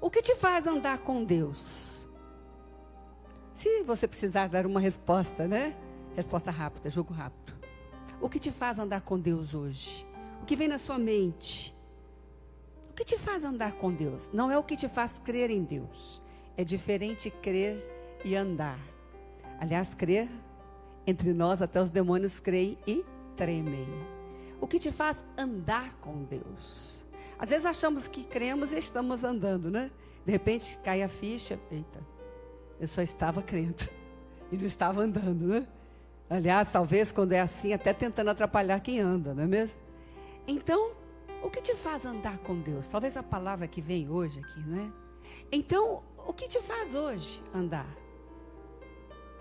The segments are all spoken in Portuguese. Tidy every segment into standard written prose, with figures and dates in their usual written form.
O que te faz andar com Deus? Se você precisar dar uma resposta, né? Resposta rápida, jogo rápido. O que te faz andar com Deus hoje? O que vem na sua mente? O que te faz andar com Deus? Não é o que te faz crer em Deus. É diferente crer e andar. Aliás, crer, entre nós até os demônios creem e tremem. O que te faz andar com Deus? Às vezes achamos que cremos e estamos andando, né? De repente cai a ficha, eita, eu só estava crendo e não estava andando, né? Aliás, talvez quando é assim, até tentando atrapalhar quem anda, não é mesmo? Então, o que te faz andar com Deus? Talvez a palavra que vem hoje aqui, não é? Então, o que te faz hoje andar?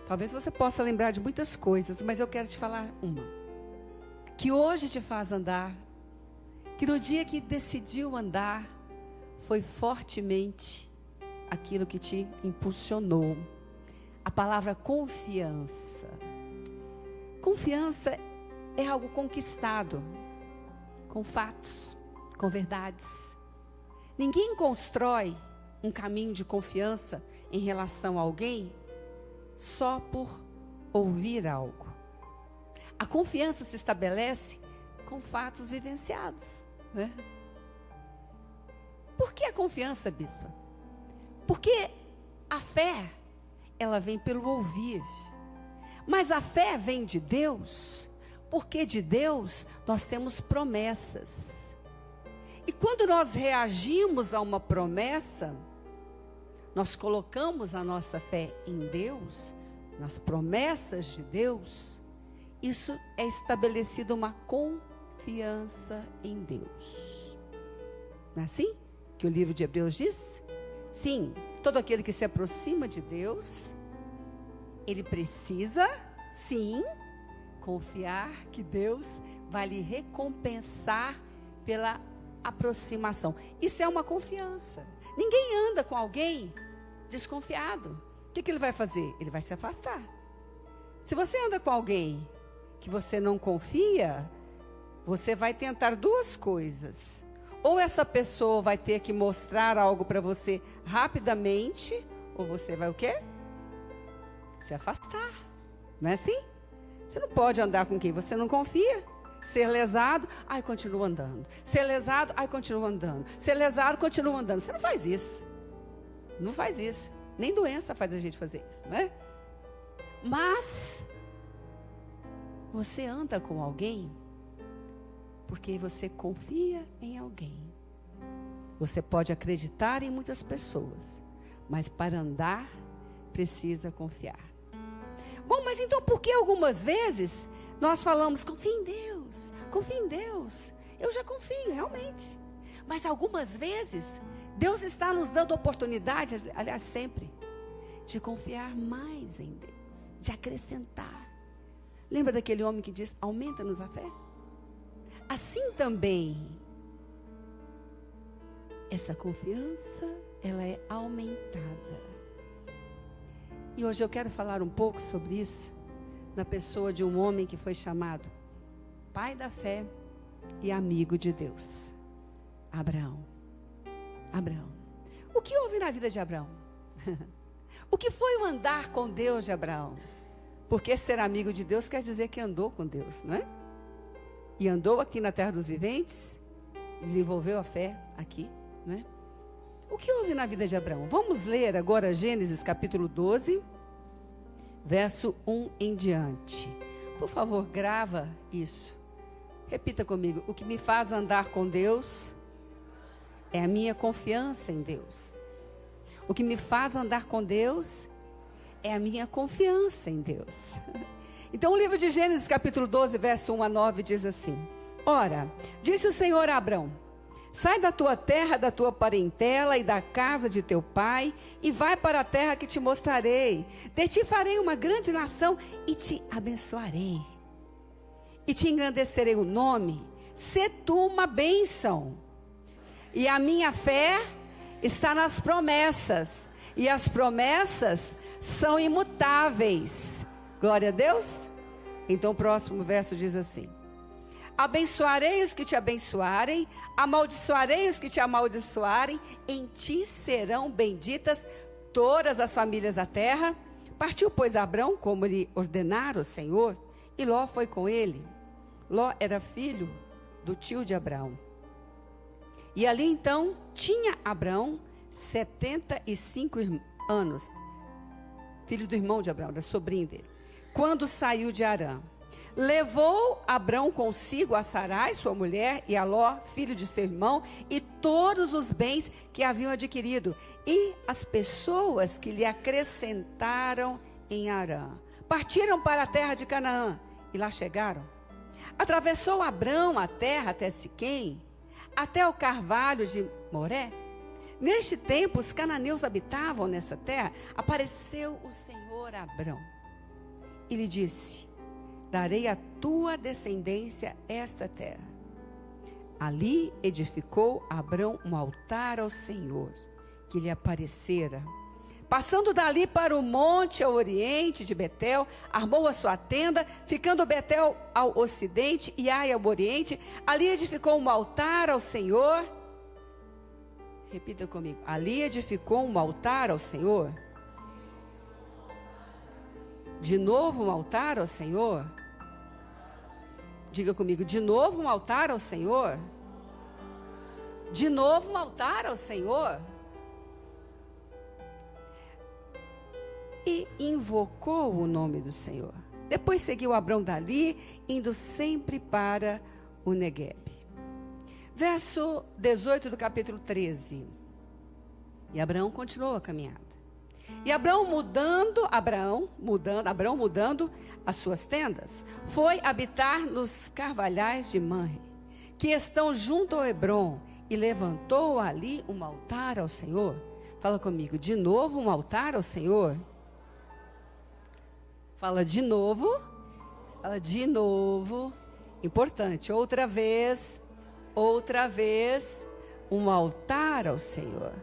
Talvez você possa lembrar de muitas coisas, mas eu quero te falar uma. Que hoje te faz andar, que no dia que decidiu andar, foi fortemente aquilo que te impulsionou. A palavra confiança. Confiança é algo conquistado, com fatos, com verdades. Ninguém constrói um caminho de confiança em relação a alguém só por ouvir algo. A confiança se estabelece com fatos vivenciados, né? Por que a confiança, bispa? Porque a fé, ela vem pelo ouvir. Mas a fé vem de Deus, porque de Deus nós temos promessas. E quando nós reagimos a uma promessa, nós colocamos a nossa fé em Deus, nas promessas de Deus, isso é estabelecido uma confiança em Deus. Não é assim que o livro de Hebreus diz? Sim, todo aquele que se aproxima de Deus, ele precisa, sim, confiar que Deus vai lhe recompensar pela aproximação. Isso é uma confiança. Ninguém anda com alguém desconfiado. O que ele vai fazer? Ele vai se afastar. Se você anda com alguém que você não confia, você vai tentar duas coisas. Ou essa pessoa vai ter que mostrar algo para você rapidamente, ou você vai o quê? Se afastar. Não é assim? Você não pode andar com quem você não confia. Ser lesado, ai, continua andando. Ser lesado, ai, continua andando. Ser lesado, continua andando. Você não faz isso. Não faz isso. Nem doença faz a gente fazer isso, né? Mas você anda com alguém porque você confia em alguém. Você pode acreditar em muitas pessoas, mas para andar precisa confiar. Bom, mas então por que algumas vezes nós falamos, confia em Deus, confia em Deus? Eu já confio, realmente. Mas algumas vezes, Deus está nos dando oportunidade, aliás, sempre, de confiar mais em Deus, de acrescentar. Lembra daquele homem que diz, aumenta-nos a fé? Assim também, essa confiança, ela é aumentada. E hoje eu quero falar um pouco sobre isso, na pessoa de um homem que foi chamado pai da fé e amigo de Deus, Abraão. Abraão. O que houve na vida de Abraão? O que foi o andar com Deus de Abraão? Porque ser amigo de Deus quer dizer que andou com Deus, não é? E andou aqui na terra dos viventes, desenvolveu a fé aqui, não é? O que houve na vida de Abraão? Vamos ler agora Gênesis capítulo 12, verso 1 em diante. Por favor, grava isso. Repita comigo. O que me faz andar com Deus é a minha confiança em Deus. O que me faz andar com Deus é a minha confiança em Deus. Então o livro de Gênesis capítulo 12, verso 1 a 9 diz assim: Ora, disse o Senhor a Abrão, sai da tua terra, da tua parentela e da casa de teu pai, e vai para a terra que te mostrarei. De ti farei uma grande nação e te abençoarei. E te engrandecerei o nome, sê tu uma bênção. E a minha fé está nas promessas, e as promessas são imutáveis. Glória a Deus. Então o próximo verso diz assim: abençoarei os que te abençoarem, amaldiçoarei os que te amaldiçoarem, em ti serão benditas todas as famílias da terra. Partiu, pois, Abrão, como lhe ordenara o Senhor, e Ló foi com ele. Ló era filho do tio de Abraão. E ali então tinha Abrão 75 anos, filho do irmão de Abraão, da sobrinha dele, quando saiu de Harã. Levou Abrão consigo a Sarai, sua mulher, e a Ló, filho de seu irmão, e todos os bens que haviam adquirido, e as pessoas que lhe acrescentaram em Harã. Partiram para a terra de Canaã, e lá chegaram. Atravessou Abrão a terra até Siquém, até o carvalho de Moré. Neste tempo, os cananeus habitavam nessa terra. Apareceu o Senhor a Abrão e lhe disse: darei à tua descendência esta terra. Ali edificou Abrão um altar ao Senhor, que lhe aparecera. Passando dali para o monte ao oriente de Betel, armou a sua tenda, ficando Betel ao ocidente e Ai ao oriente. Ali edificou um altar ao Senhor. Repita comigo. Ali edificou um altar ao Senhor. De novo um altar ao Senhor. Diga comigo, de novo um altar ao Senhor. De novo um altar ao Senhor. E invocou o nome do Senhor. Depois seguiu Abrão dali, indo sempre para o Neguebe. Verso 18 do capítulo 13. E Abrão continuou a caminhada. E Abrão mudando as suas tendas, foi habitar nos carvalhais de Manre, que estão junto ao Hebrom, e levantou ali um altar ao Senhor. Fala comigo, de novo um altar ao Senhor. Fala de novo. Fala de novo. Importante, outra vez, um altar ao Senhor.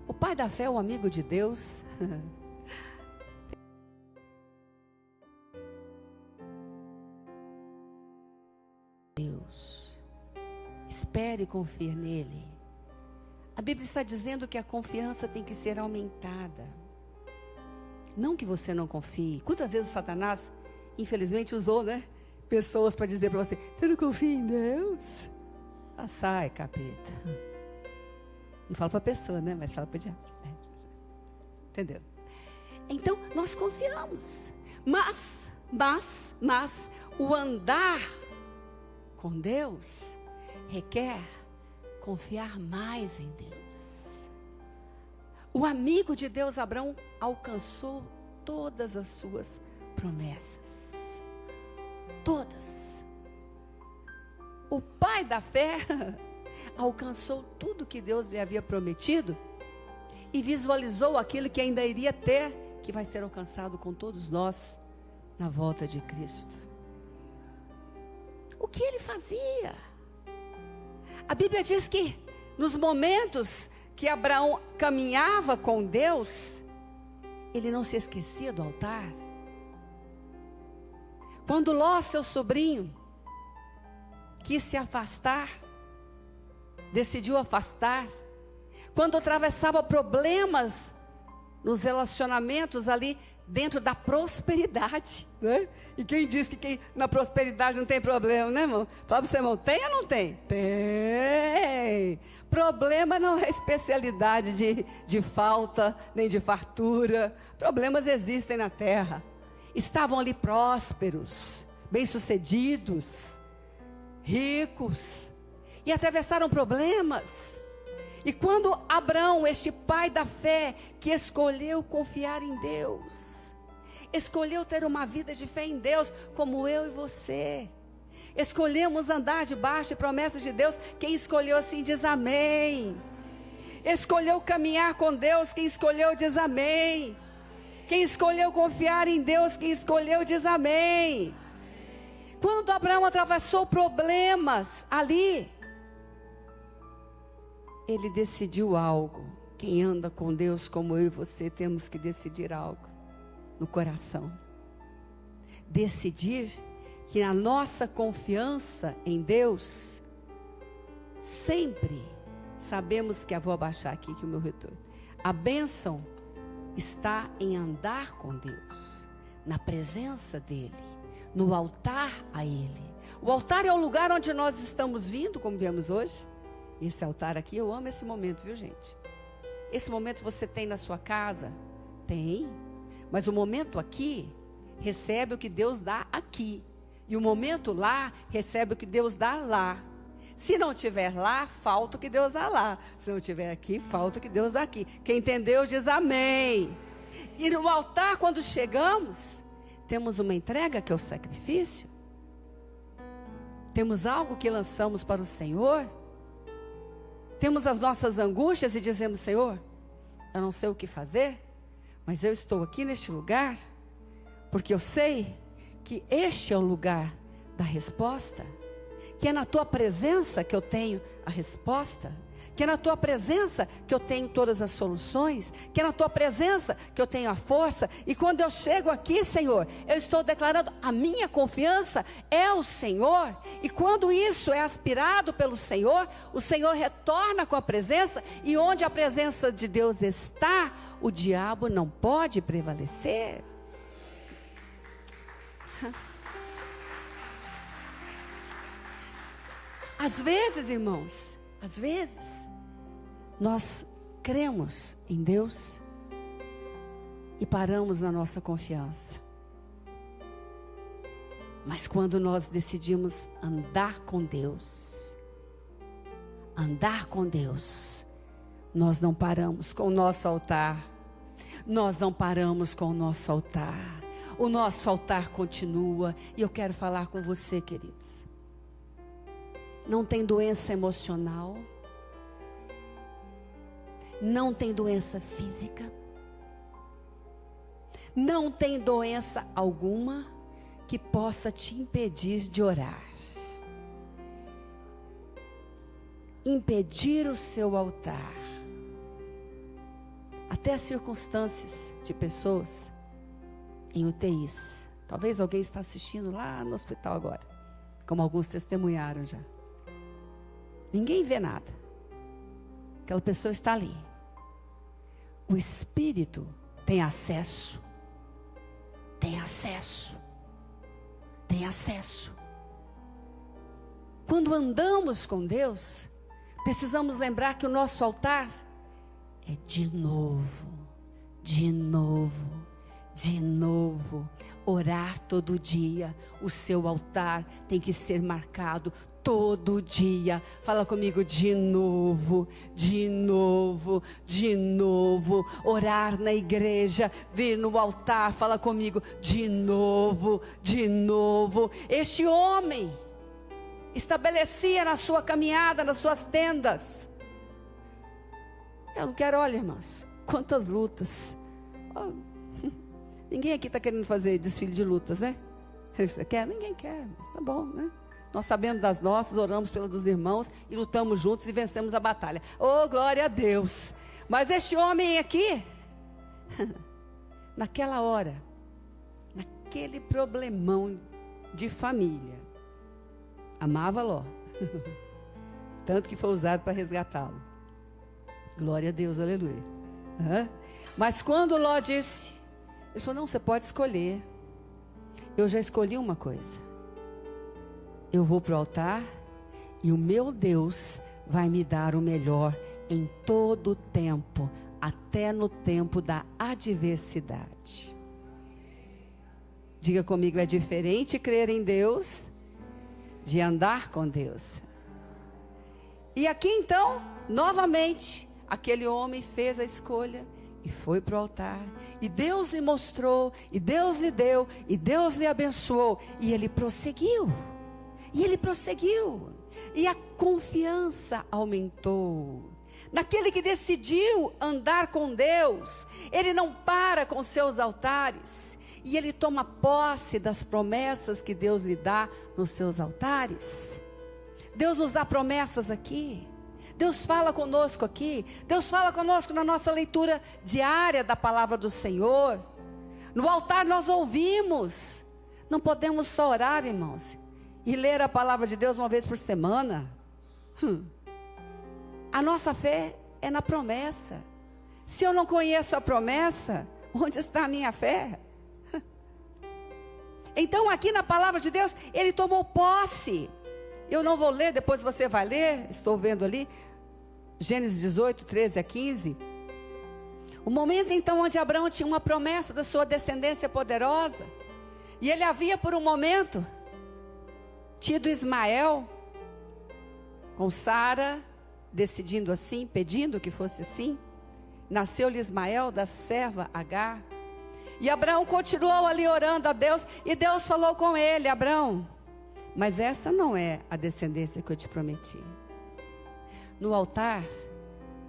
O pai da fé é um amigo de Deus. Deus. Espere e confie nele. A Bíblia está dizendo que a confiança tem que ser aumentada. Não que você não confie. Quantas vezes Satanás, infelizmente, usou, pessoas para dizer para você: você não confia em Deus? Ah, sai, capeta. Não fala para a pessoa, mas fala para o diabo. Entendeu? Então, nós confiamos. Mas, o andar com Deus requer confiar mais em Deus. O amigo de Deus, Abrão, alcançou todas as suas promessas. Todas. O pai da fé alcançou tudo que Deus lhe havia prometido e visualizou aquilo que ainda iria ter, que vai ser alcançado com todos nós na volta de Cristo. O que ele fazia? A Bíblia diz que nos momentos que Abraão caminhava com Deus, ele não se esquecia do altar. Quando Ló, seu sobrinho, quis se afastar, decidiu afastar-se, quando atravessava problemas nos relacionamentos ali dentro da prosperidade, E quem diz que na prosperidade não tem problema, irmão? Fala para você, irmão, tem ou não tem? Tem. Problema não é especialidade de falta, nem de fartura. Problemas existem na terra. Estavam ali prósperos, bem-sucedidos, ricos, e atravessaram problemas. E quando Abrão, este pai da fé, que escolheu confiar em Deus, escolheu ter uma vida de fé em Deus, como eu e você, escolhemos andar debaixo de promessas de Deus. Quem escolheu assim diz amém. Escolheu caminhar com Deus, quem escolheu diz amém. Quem escolheu confiar em Deus, quem escolheu diz amém. Quando Abraão atravessou problemas ali, ele decidiu algo. Quem anda com Deus como eu e você, temos que decidir algo no coração. Decidir que a nossa confiança em Deus, sempre sabemos que, eu vou abaixar aqui que o meu retorno, a bênção está em andar com Deus, na presença dEle, no altar a Ele. O altar é o lugar onde nós estamos vindo, como viemos hoje. Esse altar aqui, eu amo esse momento, viu, gente? Esse momento você tem na sua casa? Tem. Mas o momento aqui, recebe o que Deus dá aqui. E o momento lá, recebe o que Deus dá lá. Se não tiver lá, falta o que Deus dá lá. Se não tiver aqui, falta o que Deus dá aqui. Quem entendeu, diz amém. E no altar, quando chegamos, temos uma entrega que é o sacrifício. Temos algo que lançamos para o Senhor. Temos as nossas angústias e dizemos: Senhor, eu não sei o que fazer, mas eu estou aqui neste lugar, porque eu sei que este é o lugar da resposta, que é na tua presença que eu tenho a resposta, que é na tua presença que eu tenho todas as soluções, que é na tua presença que eu tenho a força. E quando eu chego aqui, Senhor, eu estou declarando: a minha confiança é o Senhor. E quando isso é aspirado pelo Senhor, o Senhor retorna com a presença, e onde a presença de Deus está, o diabo não pode prevalecer. Às vezes, irmãos, às vezes, nós cremos em Deus e paramos na nossa confiança. Mas quando nós decidimos andar com Deus, nós não paramos com o nosso altar. Nós não paramos com o nosso altar. O nosso altar continua. E eu quero falar com você, queridos. Não tem doença emocional, não tem doença física, não tem doença alguma que possa te impedir de orar, impedir o seu altar. Até as circunstâncias de pessoas em UTIs. Talvez alguém está assistindo lá no hospital agora, como alguns testemunharam já. Ninguém vê nada. Aquela pessoa está ali. O Espírito tem acesso. Tem acesso. Tem acesso. Quando andamos com Deus, precisamos lembrar que o nosso altar é de novo, de novo, de novo. Orar todo dia. O seu altar tem que ser marcado todo dia. Fala comigo: de novo, de novo, de novo. Orar na igreja, vir no altar. Fala comigo: de novo, de novo. Este homem estabelecia na sua caminhada, nas suas tendas. Eu não quero, olha, irmãos, quantas lutas. Oh, ninguém aqui está querendo fazer desfile de lutas, né? Você quer? Ninguém quer, mas tá bom, né? Nós sabemos das nossas, oramos pelas dos irmãos e lutamos juntos e vencemos a batalha. Oh, glória a Deus! Mas este homem aqui, naquela hora, naquele problemão de família, amava Ló, tanto que foi usado para resgatá-lo. Glória a Deus, aleluia. Mas quando Ló disse, ele falou: não, você pode escolher. Eu já escolhi uma coisa. Eu vou para o altar e o meu Deus vai me dar o melhor em todo o tempo, até no tempo da adversidade. Diga comigo: é diferente crer em Deus de andar com Deus. E aqui então, novamente, aquele homem fez a escolha e foi para o altar. E Deus lhe mostrou, e Deus lhe deu, e Deus lhe abençoou. E ele prosseguiu. E ele prosseguiu. E a confiança aumentou. Naquele que decidiu andar com Deus, ele não para com seus altares. E ele toma posse das promessas que Deus lhe dá nos seus altares. Deus nos dá promessas aqui. Deus fala conosco aqui. Deus fala conosco na nossa leitura diária da palavra do Senhor. No altar nós ouvimos. Não podemos só orar, irmãos, e ler a palavra de Deus uma vez por semana. A nossa fé é na promessa. Se eu não conheço a promessa, onde está a minha fé? Então aqui na palavra de Deus, ele tomou posse. Eu não vou ler, depois você vai ler, estou vendo ali, Gênesis 18, 13 a 15. O momento então onde Abraão tinha uma promessa da sua descendência poderosa. E ele havia por um momento tido Ismael, com Sara, decidindo assim, pedindo que fosse assim. Nasceu-lhe Ismael da serva Agar. E Abraão continuou ali orando a Deus. E Deus falou com ele: Abraão, mas essa não é a descendência que eu te prometi. No altar,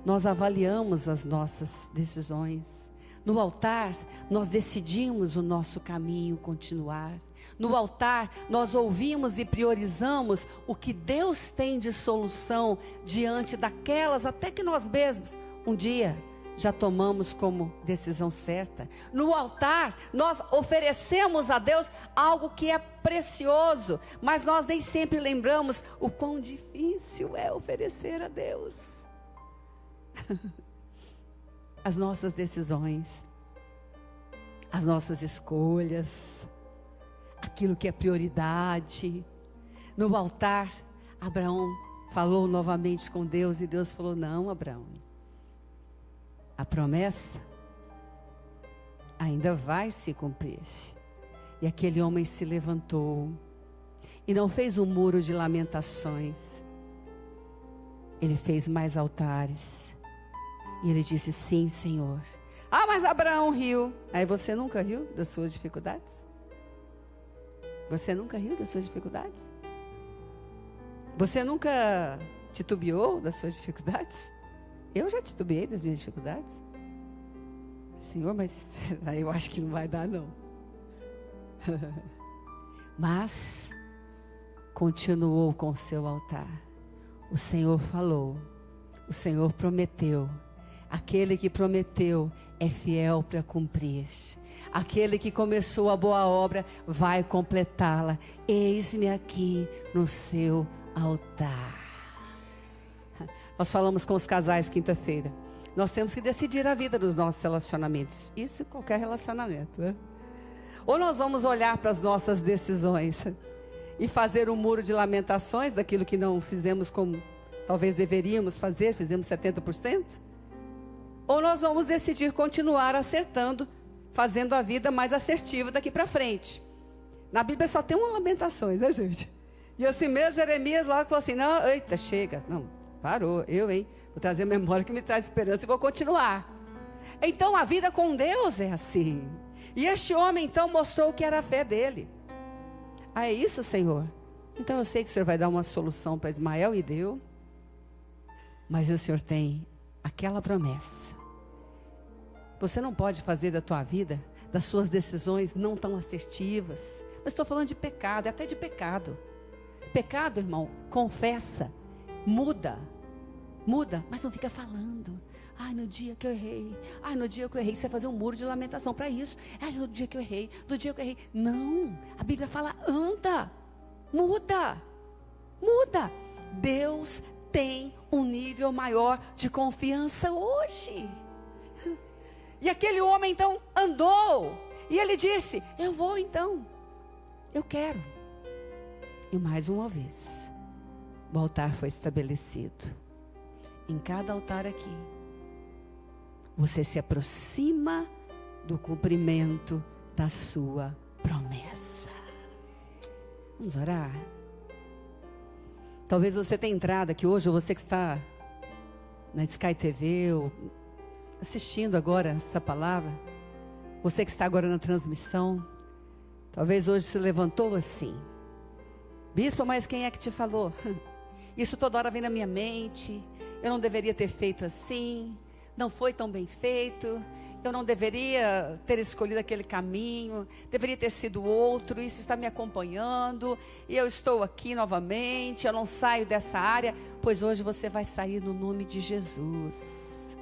nós avaliamos as nossas decisões. No altar, nós decidimos o nosso caminho continuar. No altar, nós ouvimos e priorizamos o que Deus tem de solução diante daquelas, até que nós mesmos, um dia, já tomamos como decisão certa. No altar, nós oferecemos a Deus algo que é precioso, mas nós nem sempre lembramos o quão difícil é oferecer a Deus as nossas decisões, as nossas escolhas, aquilo que é prioridade. No altar, Abraão falou novamente com Deus, e Deus falou: não, Abraão, a promessa ainda vai se cumprir. E aquele homem se levantou e não fez um muro de lamentações. Ele fez mais altares. E ele disse: sim, Senhor. Ah, mas Abraão riu. Aí você nunca riu das suas dificuldades? Você nunca riu das suas dificuldades? Você nunca titubeou das suas dificuldades? Eu já titubeei das minhas dificuldades. Senhor, mas eu acho que não vai dar, não. Mas continuou com o seu altar. O Senhor falou, o Senhor prometeu. Aquele que prometeu é fiel para cumprir. Aquele que começou a boa obra vai completá-la. Eis-me aqui no seu altar. Nós falamos com os casais quinta-feira. Nós temos que decidir a vida dos nossos relacionamentos. Isso em qualquer relacionamento, né? Ou nós vamos olhar para as nossas decisões e fazer um muro de lamentações daquilo que não fizemos como talvez deveríamos fazer, fizemos 70%. Ou nós vamos decidir continuar acertando, fazendo a vida mais assertiva daqui para frente. Na Bíblia só tem uma lamentações, né, gente? E assim mesmo, Jeremias logo falou assim: não, eita, chega, não, parou, vou trazer memória que me traz esperança e vou continuar. Então a vida com Deus é assim. E este homem então mostrou o que era a fé dele. Ah, é isso, Senhor? Então eu sei que o Senhor vai dar uma solução para Ismael, e deu. Mas o Senhor tem aquela promessa. Você não pode fazer da tua vida, das suas decisões não tão assertivas. Mas estou falando de pecado, até de pecado. Pecado, irmão, confessa, muda, mas não fica falando. Ai, no dia que eu errei, você vai fazer um muro de lamentação para isso. Ai, no dia que eu errei, Não, a Bíblia fala: anda, muda. Deus tem um nível maior de confiança hoje. E aquele homem então andou, e ele disse: eu vou então, eu quero. E mais uma vez, o altar foi estabelecido. Em cada altar aqui, você se aproxima do cumprimento da sua promessa. Vamos orar? Talvez você tenha entrado aqui hoje, ou você que está na Sky TV, ou assistindo agora essa palavra, você que está agora na transmissão, talvez hoje se levantou assim: bispo, mas quem é que te falou? Isso toda hora vem na minha mente, eu não deveria ter feito assim, não foi tão bem feito, eu não deveria ter escolhido aquele caminho, deveria ter sido outro, isso está me acompanhando, e eu estou aqui novamente, eu não saio dessa área. Pois hoje você vai sair no nome de Jesus.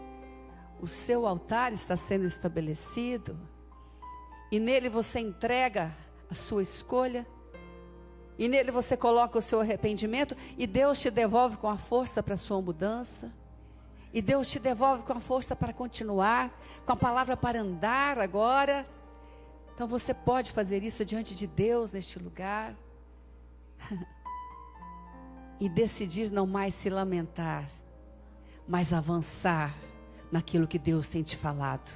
O seu altar está sendo estabelecido, e nele você entrega a sua escolha. E nele você coloca o seu arrependimento. E Deus te devolve com a força para a sua mudança. E Deus te devolve com a força para continuar. Com a palavra para andar agora. Então você pode fazer isso diante de Deus neste lugar. E decidir não mais se lamentar, mas avançar naquilo que Deus tem te falado.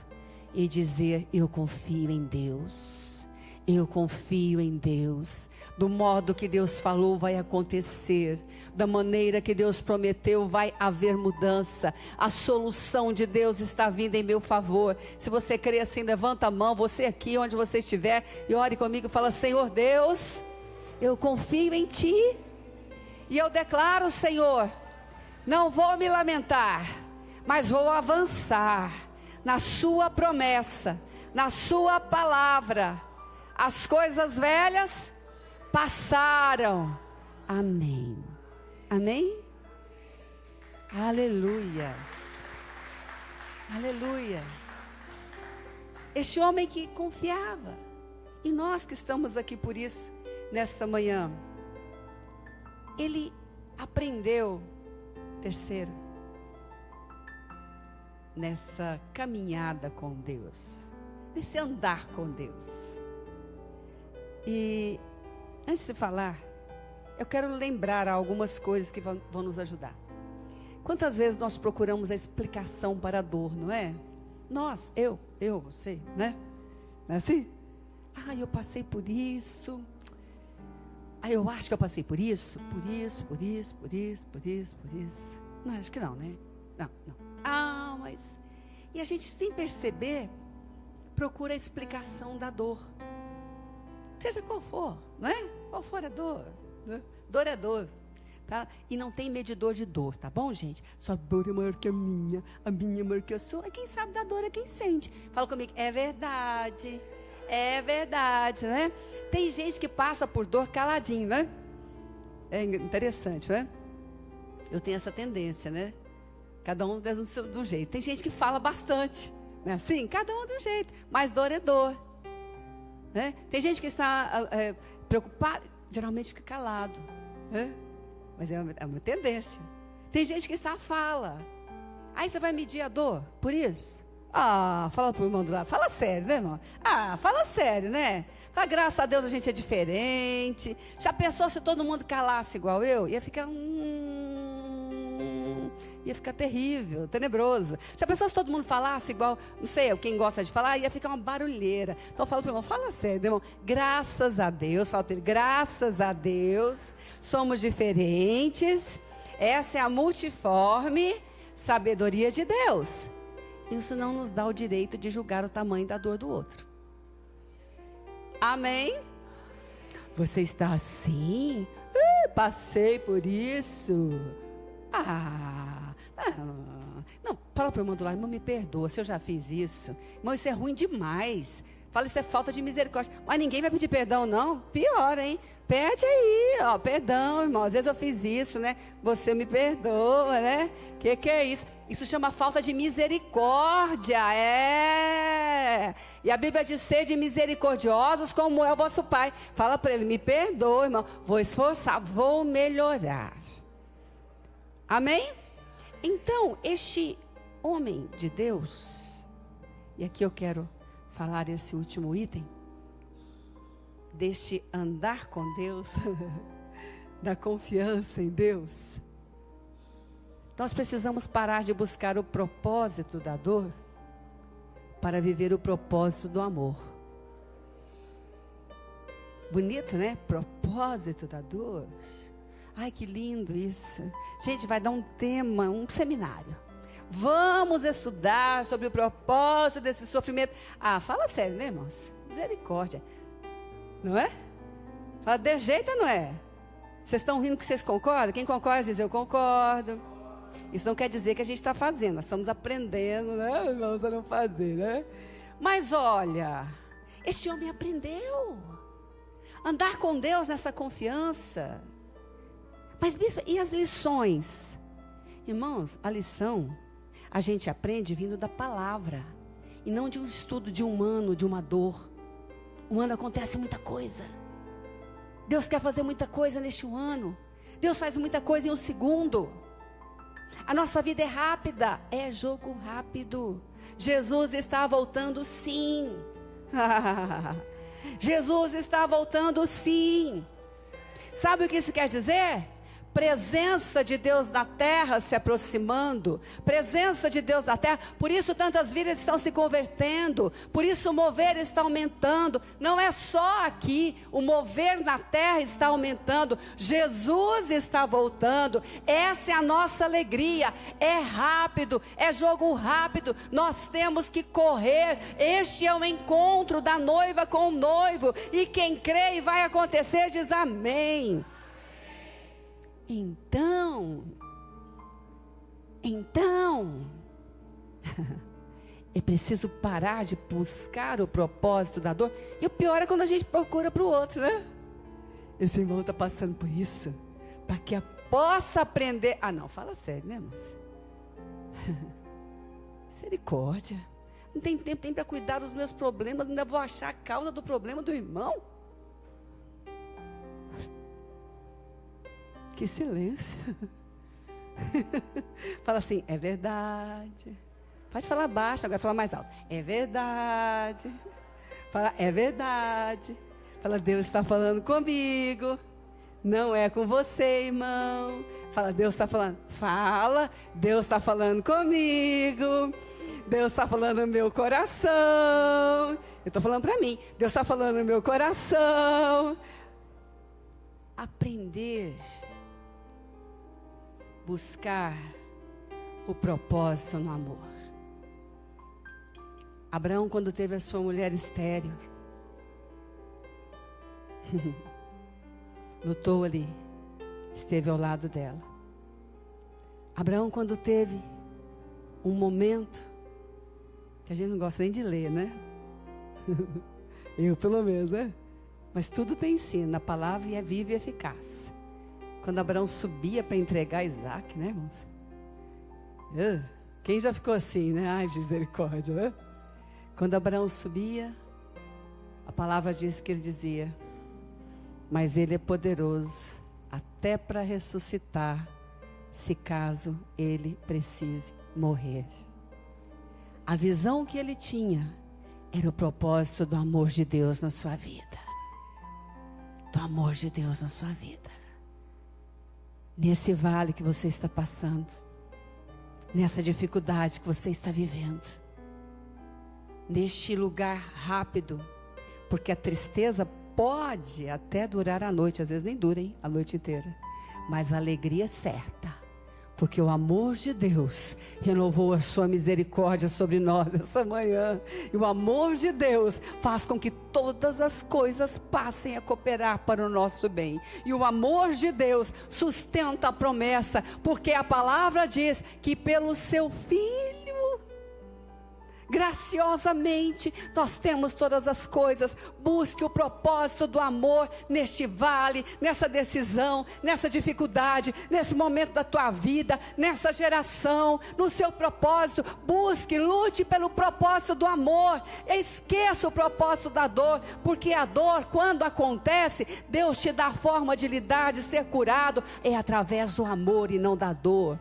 E dizer, eu confio em Deus. Eu confio em Deus. Do modo que Deus falou vai acontecer. Da maneira que Deus prometeu vai haver mudança. A solução de Deus está vindo em meu favor. Se você crê assim, levanta a mão, você aqui onde você estiver, e ore comigo e fala, Senhor Deus, eu confio em Ti. E eu declaro, Senhor, não vou me lamentar, mas vou avançar na Sua promessa, na Sua palavra. As coisas velhas passaram. Amém. Amém? Aleluia. Aleluia. Este homem que confiava. E nós que estamos aqui por isso, nesta manhã. Ele aprendeu, terceiro, nessa caminhada com Deus, nesse andar com Deus. E antes de falar, eu quero lembrar algumas coisas que vão nos ajudar. Quantas vezes nós procuramos a explicação para a dor, não é? Nós, eu, você, né? Não é assim? Ah, eu passei por isso. Ah, eu acho que eu passei por isso. Não, acho que não, né? Não. Ah, mas... E a gente, sem perceber, procura a explicação da dor. Seja qual for, não é? Qual for a dor. Né? Dor é dor. Tá? E não tem medidor de dor, tá bom, gente? Sua dor é maior que a minha é maior que a sua. Quem sabe da dor é quem sente. Fala comigo, é verdade, né? Tem gente que passa por dor caladinho, né? É interessante, né? Eu tenho essa tendência, né? Cada um de um jeito. Tem gente que fala bastante, né? Assim, cada um de um jeito. Mas dor é dor, né? Tem gente que está preocupado, geralmente fica calado, né? Mas é uma tendência. Tem gente que está fala. Aí você vai medir a dor por isso? Ah, fala pro irmão do lado. Fala sério, né, irmão? Ah, fala sério, né? Fala, graças a Deus a gente é diferente. Já pensou se todo mundo calasse igual eu? Ia ficar... ia ficar terrível, tenebroso. Já pensou se todo mundo falasse igual... Não sei, quem gosta de falar, ia ficar uma barulheira. Então fala pro irmão, fala sério, irmão. Graças a Deus, fala para ele, graças a Deus, somos diferentes. Essa é a multiforme sabedoria de Deus. Isso não nos dá o direito de julgar o tamanho da dor do outro. Amém? Você está assim? Passei por isso. Não, fala para o irmão do lado, irmão, me perdoa se eu já fiz isso. Irmão, isso é ruim demais. Fala, isso é falta de misericórdia. Mas ninguém vai pedir perdão, não? Pior, hein? Pede aí, ó, perdão, irmão. Às vezes eu fiz isso, né? Você me perdoa, né? Que é isso? Isso chama falta de misericórdia, E a Bíblia diz, sede misericordiosos como é o vosso Pai. Fala para ele, me perdoa, irmão. Vou esforçar, vou melhorar. Amém? Então, este homem de Deus, e aqui eu quero falar esse último item, deste andar com Deus, da confiança em Deus. Nós precisamos parar de buscar o propósito da dor para viver o propósito do amor. Bonito, né? Propósito da dor. Ai, que lindo isso. Gente, vai dar um tema, um seminário. Vamos estudar sobre o propósito desse sofrimento. Ah, fala sério, né, irmãos? Misericórdia. Não é? Fala, de jeito ou não é? Vocês estão rindo que vocês concordam? Quem concorda diz, eu concordo. Isso não quer dizer que a gente está fazendo. Nós estamos aprendendo, né, irmãos, a não fazer, né? Mas olha, este homem aprendeu. Andar com Deus nessa confiança. Mas, bispo, e as lições? Irmãos, a lição a gente aprende vindo da palavra. E não de um estudo de humano, de uma dor Um ano acontece muita coisa. Deus quer fazer muita coisa neste ano. Deus faz muita coisa em um segundo. A nossa vida é rápida, é jogo rápido. Jesus está voltando, sim. Jesus está voltando, sim. Sabe o que isso quer dizer? Presença de Deus na terra se aproximando, presença de Deus na terra, por isso tantas vidas estão se convertendo, por isso o mover está aumentando. Não é só aqui, o mover na terra está aumentando, Jesus está voltando, essa é a nossa alegria. É rápido, é jogo rápido, nós temos que correr. Este é o encontro da noiva com o noivo, e quem crê e vai acontecer diz amém. Então, é preciso parar de buscar o propósito da dor. E o pior é quando a gente procura para o outro, né? Esse irmão está passando por isso, para que possa aprender. Ah, não, fala sério, né, moça? Misericórdia. Não tem tempo nem para cuidar dos meus problemas, ainda vou achar a causa do problema do irmão. Que silêncio. Fala assim, é verdade. Pode falar baixo, agora fala mais alto. É verdade. Fala, é verdade. Fala, Deus está falando comigo. Não é com você, irmão. Fala, Deus está falando. Fala, Deus está falando comigo. Deus está falando no meu coração. Eu estou falando para mim. Deus está falando no meu coração. Aprender. Buscar o propósito no amor. Abraão, quando teve a sua mulher estéril, lutou ali, esteve ao lado dela. Abraão, quando teve um momento, que a gente não gosta nem de ler, né? Eu pelo menos, né? Mas tudo tem ensino na palavra e é vivo e eficaz. Quando Abraão subia para entregar Isaac, né, irmãos? Quem já ficou assim, né? Ai, misericórdia, né? Quando Abraão subia, a palavra diz que ele dizia, mas ele é poderoso até para ressuscitar, se caso ele precise morrer. A visão que ele tinha era o propósito do amor de Deus na sua vida. Do amor de Deus na sua vida. Nesse vale que você está passando, nessa dificuldade que você está vivendo, neste lugar rápido, porque a tristeza pode até durar a noite, às vezes nem dura, hein? A noite inteira, mas a alegria é certa, porque o amor de Deus renovou a sua misericórdia sobre nós essa manhã. E o amor de Deus faz com que todas as coisas passem a cooperar para o nosso bem. E o amor de Deus sustenta a promessa, porque a palavra diz que pelo seu Filho, graciosamente, nós temos todas as coisas. Busque o propósito do amor neste vale, nessa decisão, nessa dificuldade, nesse momento da tua vida, nessa geração, no seu propósito. Busque, lute pelo propósito do amor. Esqueça o propósito da dor, porque a dor, quando acontece, Deus te dá a forma de lidar, de ser curado, é através do amor e não da dor.